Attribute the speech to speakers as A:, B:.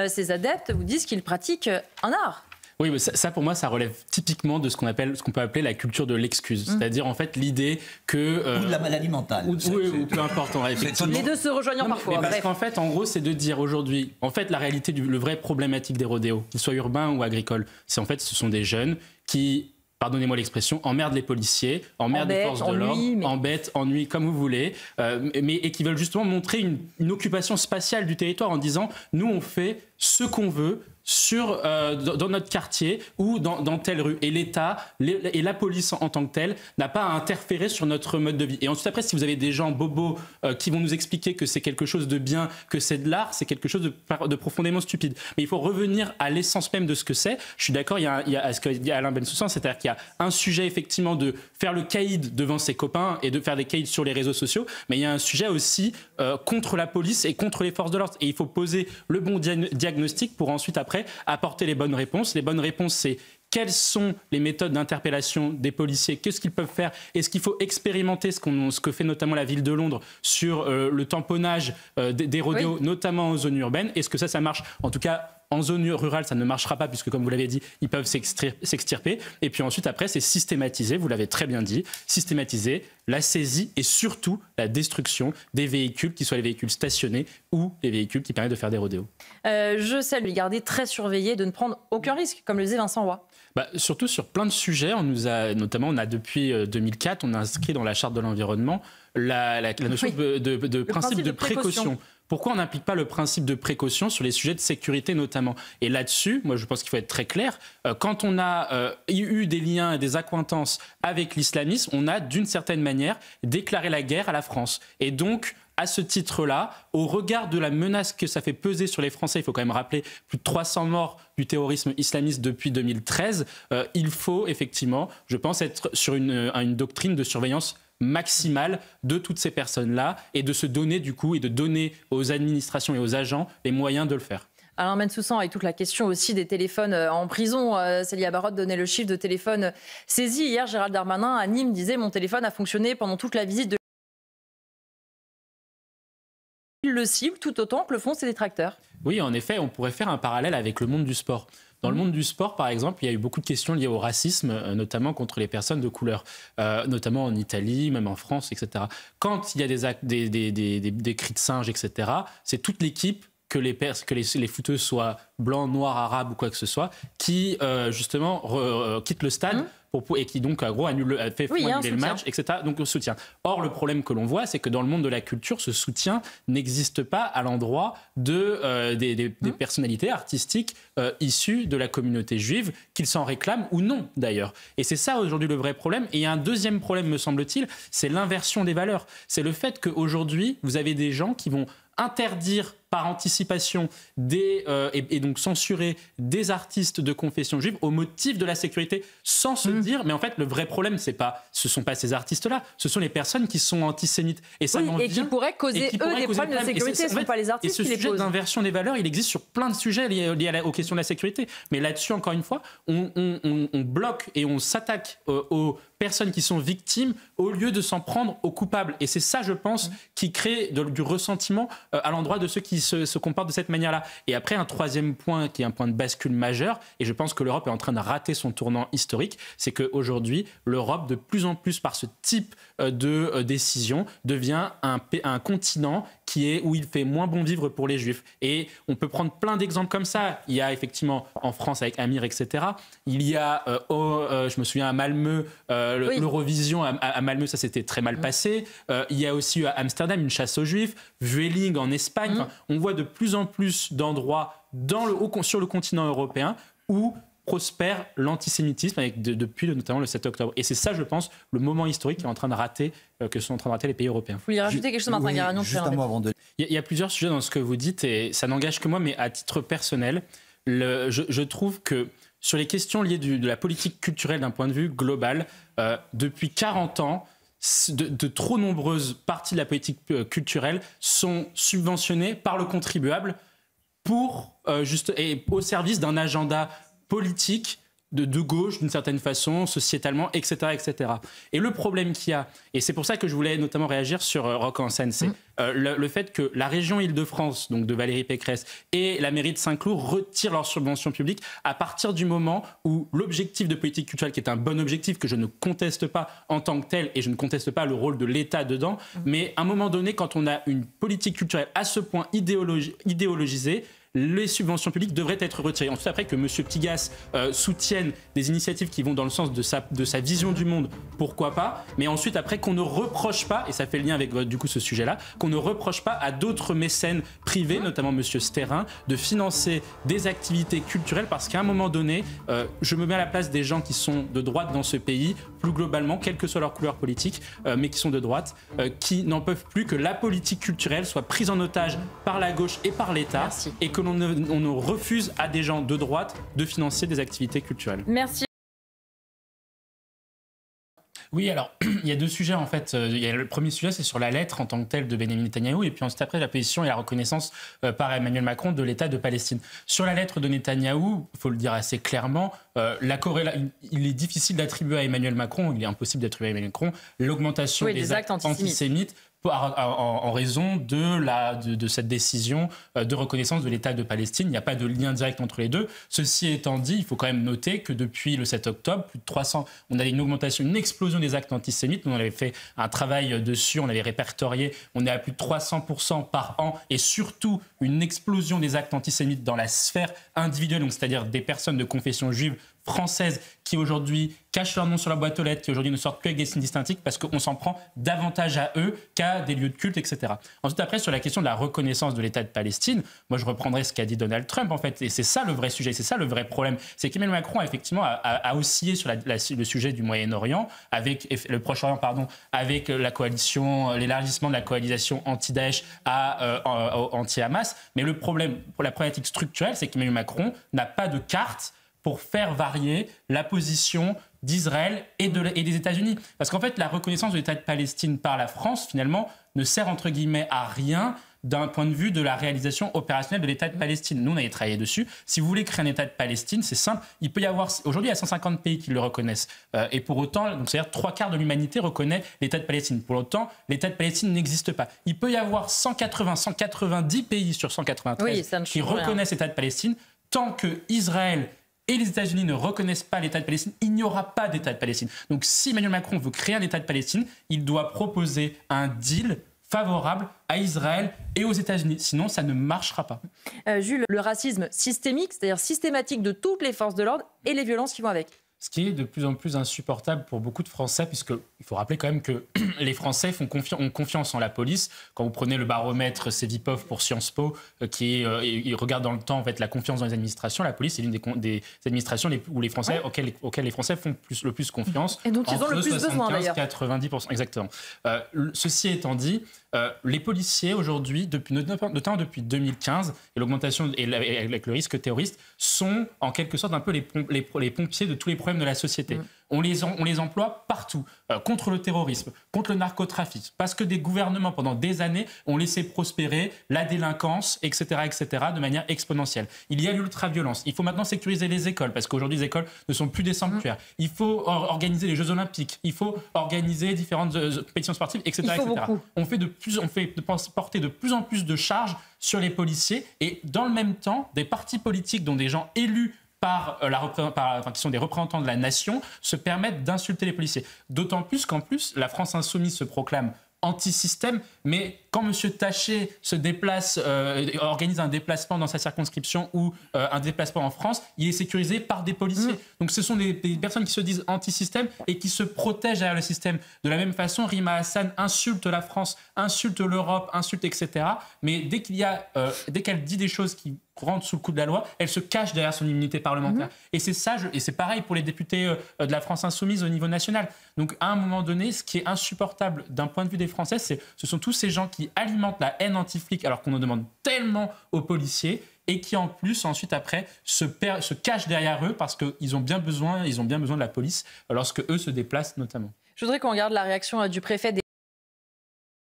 A: ces adeptes vous disent qu'ils pratiquent un art.
B: Oui, mais ça pour moi, ça relève typiquement de ce qu'on peut appeler la culture de l'excuse. C'est-à-dire, en fait, l'idée que...
C: ou de la maladie mentale.
B: Ou peu importe, effectivement.
A: Les deux se rejoignant parfois.
B: Parce qu'en fait, en gros, c'est de dire aujourd'hui... En fait, la réalité, le vrai problématique des rodéos, qu'ils soient urbains ou agricoles, c'est en fait, ce sont des jeunes qui... Pardonnez-moi l'expression, emmerdent les policiers, emmerdent les forces de l'ordre, embêtent, ennuient, comme vous voulez, et qui veulent justement montrer une occupation spatiale du territoire en disant « nous, on fait ce qu'on veut ». Dans notre quartier ou dans telle rue. Et l'État et la police en tant que telle n'a pas à interférer sur notre mode de vie. Et ensuite, après, si vous avez des gens bobos qui vont nous expliquer que c'est quelque chose de bien, que c'est de l'art, c'est quelque chose de profondément stupide. Mais il faut revenir à l'essence même de ce que c'est. Je suis d'accord, il y a ce que dit Alain Bensoussan, c'est-à-dire qu'il y a un sujet, effectivement, de faire le caïd devant ses copains et de faire des caïds sur les réseaux sociaux, mais il y a un sujet aussi contre la police et contre les forces de l'ordre. Et il faut poser le bon diagnostic pour ensuite, après, apporter les bonnes réponses. Les bonnes réponses, c'est quelles sont les méthodes d'interpellation des policiers, qu'est-ce qu'ils peuvent faire, est-ce qu'il faut expérimenter ce que fait notamment la ville de Londres sur le tamponnage des rodéos, notamment en zone urbaine, est-ce que ça marche? En tout cas, en zone rurale, ça ne marchera pas puisque, comme vous l'avez dit, ils peuvent s'extirper. Et puis ensuite, après, c'est systématiser, vous l'avez très bien dit, systématiser la saisie et surtout la destruction des véhicules, qu'ils soient les véhicules stationnés ou les véhicules qui permettent de faire des rodéos.
A: Je sais lui garder très surveillé, de ne prendre aucun risque, comme le disait Vincent Roy.
B: Surtout sur plein de sujets, on a depuis 2004, on a inscrit dans la charte de l'environnement la notion de principe de précaution. Pourquoi on n'applique pas le principe de précaution sur les sujets de sécurité notamment? Et là-dessus, moi je pense qu'il faut être très clair, quand on a eu des liens et des accointances avec l'islamisme, on a d'une certaine manière déclaré la guerre à la France. Et donc, à ce titre-là, au regard de la menace que ça fait peser sur les Français, il faut quand même rappeler plus de 300 morts du terrorisme islamiste depuis 2013, il faut effectivement, je pense, être sur une doctrine de surveillance maximale de toutes ces personnes-là et de se donner du coup et de donner aux administrations et aux agents les moyens de le faire.
A: Alain Bensoussan, avec toute la question aussi des téléphones en prison, Célia Barotte donnait le chiffre de téléphones saisis. Hier, Gérald Darmanin à Nîmes disait « Mon téléphone a fonctionné pendant toute la visite de... » Il le cible tout autant que le font ses détracteurs.
B: Oui, en effet, on pourrait faire un parallèle avec le monde du sport. Dans le monde du sport, par exemple, il y a eu beaucoup de questions liées au racisme, notamment contre les personnes de couleur, notamment en Italie, même en France, etc. Quand il y a des cris de singe, etc., c'est toute l'équipe, que les footeux soient blancs, noirs, arabes ou quoi que ce soit, qui justement quitte le stade et qui donc, en gros, fait annuler le match, etc. Donc, on soutient. Or, le problème que l'on voit, c'est que dans le monde de la culture, ce soutien n'existe pas à l'endroit des personnalités artistiques issues de la communauté juive, qu'ils s'en réclament ou non, d'ailleurs. Et c'est ça, aujourd'hui, le vrai problème. Et il y a un deuxième problème, me semble-t-il, c'est l'inversion des valeurs. C'est le fait qu'aujourd'hui, vous avez des gens qui vont interdire par anticipation et donc censurer des artistes de confession juive au motif de la sécurité, sans se dire, mais en fait, le vrai problème, ce sont pas ces artistes-là, ce sont les personnes qui sont antisémites. Et ça
A: et qui pourraient causer, des problèmes de sécurité, ce ne sont pas les artistes qui les posent.
B: Et ce sujet d'inversion des valeurs, il existe sur plein de sujets liés aux questions de la sécurité. Mais là-dessus, encore une fois, on bloque et on s'attaque aux personnes qui sont victimes au lieu de s'en prendre aux coupables. Et c'est ça, je pense, qui crée du ressentiment à l'endroit de ceux qui se comportent de cette manière-là. Et après, un troisième point qui est un point de bascule majeur, et je pense que l'Europe est en train de rater son tournant historique, c'est qu'aujourd'hui, l'Europe, de plus en plus par ce type de décision, devient un continent où il fait moins bon vivre pour les Juifs. Et on peut prendre plein d'exemples comme ça. Il y a effectivement en France avec Amir, etc. Il y a, je me souviens, à Malmö, l'Eurovision à Malmö, ça s'était très mal passé. Il y a aussi eu à Amsterdam une chasse aux Juifs, Vueling en Espagne. Enfin, on voit de plus en plus d'endroits sur le continent européen où prospère l'antisémitisme depuis notamment le 7 octobre. Et c'est ça, je pense, le moment historique qui est en train de rater, que sont en train de rater les pays européens.
A: Vous voulez rajouter quelque chose, Martin Garagnon?
B: Il y a plusieurs sujets dans ce que vous dites et ça n'engage que moi, mais à titre personnel, je trouve que sur les questions liées de la politique culturelle d'un point de vue global, depuis 40 ans, de trop nombreuses parties de la politique culturelle sont subventionnées par le contribuable et au service d'un agenda politique de gauche d'une certaine façon, sociétalement, etc., etc. Et le problème qu'il y a, et c'est pour ça que je voulais notamment réagir sur Rock en Seine, c'est le fait que la région Île-de-France, donc de Valérie Pécresse, et la mairie de Saint-Cloud retirent leurs subventions publiques à partir du moment où l'objectif de politique culturelle, qui est un bon objectif que je ne conteste pas en tant que tel, et je ne conteste pas le rôle de l'État dedans, mais à un moment donné, quand on a une politique culturelle à ce point idéologisée, les subventions publiques devraient être retirées. Ensuite, après que M. Pigasse soutienne des initiatives qui vont dans le sens de sa vision du monde, pourquoi pas, mais ensuite, après, qu'on ne reproche pas, et ça fait le lien avec du coup ce sujet-là, qu'on ne reproche pas à d'autres mécènes privés, notamment M. Sterin, de financer des activités culturelles, parce qu'à un moment donné, je me mets à la place des gens qui sont de droite dans ce pays, plus globalement, quelle que soit leur couleur politique, mais qui sont de droite, qui n'en peuvent plus que la politique culturelle soit prise en otage par la gauche et par l'État, et que on ne refuse à des gens de droite de financer des activités culturelles.
A: Merci.
B: Oui, alors, il y a deux sujets en fait. Le premier sujet, c'est sur la lettre en tant que telle de Benjamin Netanyahou, et puis ensuite après la position et la reconnaissance par Emmanuel Macron de l'État de Palestine. Sur la lettre de Netanyahou, il faut le dire assez clairement, il est difficile d'attribuer à Emmanuel Macron, il est impossible d'attribuer à Emmanuel Macron l'augmentation des actes antisémites en raison de cette décision de reconnaissance de l'État de Palestine. Il n'y a pas de lien direct entre les deux. Ceci étant dit, il faut quand même noter que depuis le 7 octobre, plus de 300, on a une explosion des actes antisémites. Nous, on avait fait un travail dessus, on avait répertorié, on est à plus de 300% par an, et surtout une explosion des actes antisémites dans la sphère individuelle, donc c'est-à-dire des personnes de confession juive françaises qui aujourd'hui cachent leur nom sur la boîte aux lettres, qui aujourd'hui ne sortent plus avec des signes distinctifs parce qu'on s'en prend davantage à eux qu'à des lieux de culte, etc. Ensuite, après, sur la question de la reconnaissance de l'État de Palestine, moi je reprendrai ce qu'a dit Donald Trump en fait, et c'est ça le vrai sujet, c'est ça le vrai problème, c'est qu'Emmanuel Macron effectivement a oscillé sur le sujet du Moyen-Orient, avec le Proche-Orient, pardon, avec la coalition, l'élargissement de la coalition anti-Daesh anti-Hamas, mais le problème, pour la problématique structurelle, c'est qu'Emmanuel Macron n'a pas de carte pour faire varier la position d'Israël et des États-Unis. Parce qu'en fait, la reconnaissance de l'État de Palestine par la France, finalement, ne sert entre guillemets à rien d'un point de vue de la réalisation opérationnelle de l'État de Palestine. Nous, on avait travaillé dessus. Si vous voulez créer un État de Palestine, c'est simple. Il peut y avoir... Aujourd'hui, il y a 150 pays qui le reconnaissent. Et pour autant, donc c'est-à-dire 3/4 de l'humanité reconnaît l'État de Palestine. Pour autant, l'État de Palestine n'existe pas. Il peut y avoir 190 pays sur 193 qui reconnaissent l'État de Palestine. Tant que Israël et les États-Unis ne reconnaissent pas l'État de Palestine, il n'y aura pas d'État de Palestine. Donc si Emmanuel Macron veut créer un État de Palestine, il doit proposer un deal favorable à Israël et aux États-Unis. Sinon, ça ne marchera pas.
A: Jules, le racisme systémique, c'est-à-dire systématique de toutes les forces de l'ordre et les violences qui vont avec.
B: Ce qui est de plus en plus insupportable pour beaucoup de Français, puisqu'il faut rappeler quand même que les Français ont confiance en la police. Quand vous prenez le baromètre Cevipof pour Sciences Po, il regarde dans le temps en fait, la confiance dans les administrations, la police est l'une des administrations auxquelles les Français font le plus confiance.
A: Et donc ils ont le plus besoin d'ailleurs.
B: 90%, exactement. Ceci étant dit, les policiers aujourd'hui, notamment depuis 2015, et l'augmentation avec le risque terroriste, sont en quelque sorte un peu les pompiers de tous les problèmes de la société. On les emploie partout, contre le terrorisme, contre le narcotrafic, parce que des gouvernements pendant des années ont laissé prospérer la délinquance, etc., de manière exponentielle. Il y a l'ultra-violence. Il faut maintenant sécuriser les écoles, parce qu'aujourd'hui les écoles ne sont plus des sanctuaires. Il faut organiser les Jeux Olympiques. Il faut organiser différentes compétitions sportives, etc., On fait porter de plus en plus de charges sur les policiers, et dans le même temps, des partis politiques dont des gens élus qui sont des représentants de la nation, se permettent d'insulter les policiers. D'autant plus qu'en plus, la France insoumise se proclame anti-système, mais quand M. Taché se déplace, organise un déplacement dans sa circonscription ou un déplacement en France, il est sécurisé par des policiers. Donc ce sont des personnes qui se disent anti-système et qui se protègent derrière le système. De la même façon, Rima Hassan insulte la France, insulte l'Europe, insulte, etc. Mais dès qu'elle dit des choses qui rentrent sous le coup de la loi, elle se cache derrière son immunité parlementaire. Et c'est ça, et c'est pareil pour les députés de la France insoumise au niveau national. Donc à un moment donné, ce qui est insupportable d'un point de vue des Français, ce sont tous ces gens qui alimentent la haine anti-flic alors qu'on en demande tellement aux policiers, et qui en plus ensuite après se cachent derrière eux parce qu'ils ont bien besoin de la police lorsque eux se déplacent notamment.
A: Je voudrais qu'on regarde la réaction du préfet